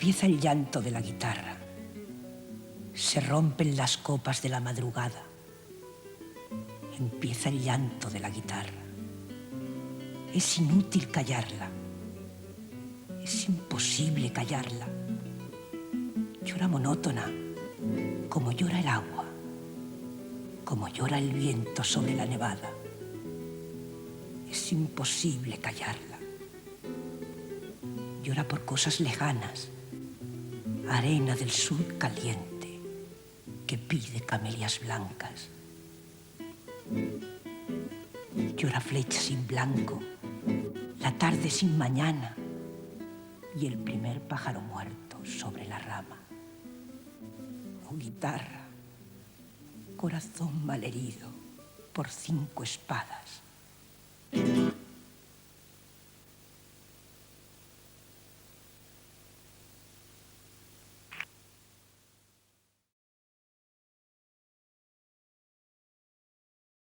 Empieza el llanto de la guitarra. Se rompen las copas de la madrugada. Empieza el llanto de la guitarra. Es inútil callarla. Es imposible callarla. Llora monótona, como llora el agua, como llora el viento sobre la nevada. Es imposible callarla. Llora por cosas lejanas, arena del sur caliente, que pide camelias blancas. Llora flecha sin blanco, la tarde sin mañana y el primer pájaro muerto sobre la rama. Oh guitarra, corazón malherido por 5 espadas,